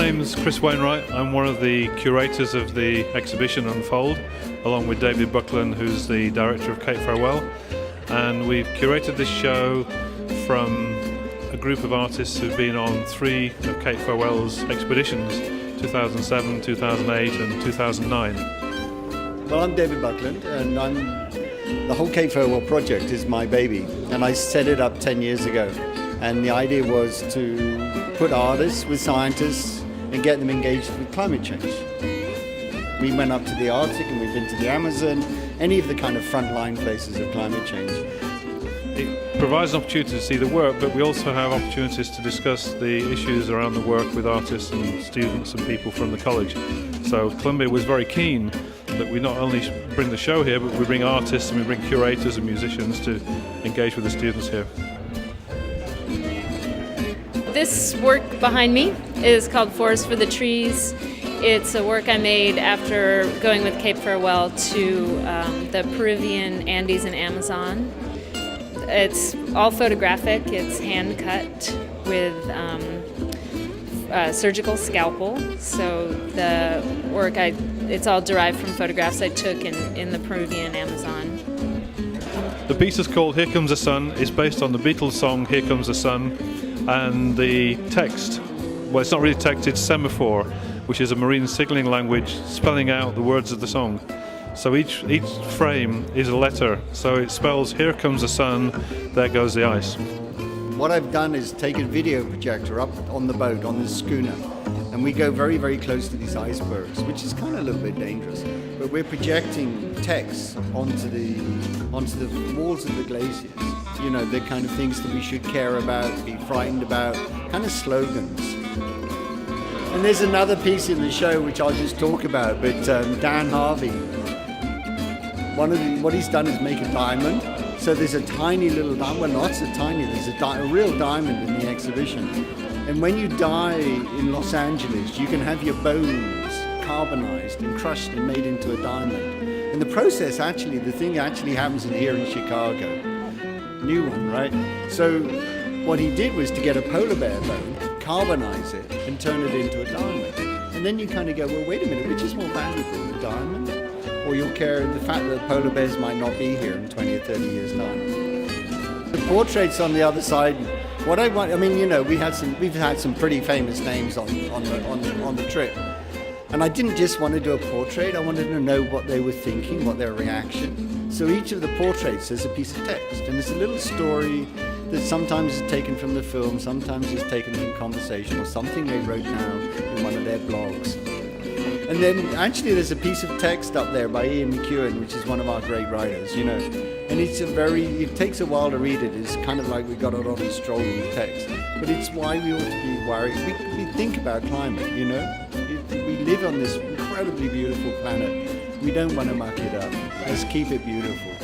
name's Chris Wainwright. I'm one of the curators of the exhibition Unfold, along with David Buckland, who's the director of Cape Farewell. And we've curated this show from a group of artists who've been on 3 of Cape Farewell's expeditions, 2007, 2008 and 2009. Well, I'm David Buckland, and the whole Cape Farewell project is my baby, and I set it up 10 years ago. And the idea was to put artists with scientists and get them engaged with climate change. We went up to the Arctic and we've been to the Amazon, any of the kind of frontline places of climate change. It provides an opportunity to see the work, but we also have opportunities to discuss the issues around the work with artists and students and people from the college. So Columbia was very keen that we not only bring the show here, but we bring artists and we bring curators and musicians to engage with the students here. This work behind me is called Forest for the Trees. It's a work I made after going with Cape Farewell to the Peruvian Andes and Amazon. It's all photographic. It's hand cut with surgical scalpel. So the work, it's all derived from photographs I took in the Peruvian Amazon. The piece is called Here Comes the Sun. It's based on the Beatles song Here Comes the Sun. And the text, well, it's not really text, it's semaphore, which is a marine signalling language spelling out the words of the song. So each frame is a letter, so it spells here comes the sun, there goes the ice. What I've done is take a video projector up on the boat, on this schooner, and we go very, very close to these icebergs, which is kind of a little bit dangerous. But we're projecting text onto the walls of the glaciers. You know, the kind of things that we should care about, be frightened about, kind of slogans. And there's another piece in the show which I'll just talk about, but Dan Harvey, what he's done is make a diamond. So there's a tiny little diamond, well not so tiny, there's a real diamond in the exhibition. And when you die in Los Angeles, you can have your bones carbonized and crushed and made into a diamond. And the process actually, the thing actually happens here in Chicago. New one, right? So what he did was to get a polar bear bone, carbonize it, and turn it into a diamond. And then you kind of go, well, wait a minute, which is more valuable, the diamond? Or you'll care the fact that polar bears might not be here in 20 or 30 years' time. The portraits on the other side, what I want, I mean, you know, we've had some pretty famous names on the trip. And I didn't just want to do a portrait, I wanted to know what they were thinking, what their reaction. So each of the portraits has a piece of text, and it's a little story that sometimes is taken from the film, sometimes is taken from conversation, or something they wrote down in one of their blogs. And then actually there's a piece of text up there by Ian McEwan, which is one of our great writers, you know. And it takes a while to read it. It's kind of like we got it on a stroll in the text. But it's why we ought to be worried. We think about climate, you know. We live on this incredibly beautiful planet. We don't want to muck it up. Let's keep it beautiful.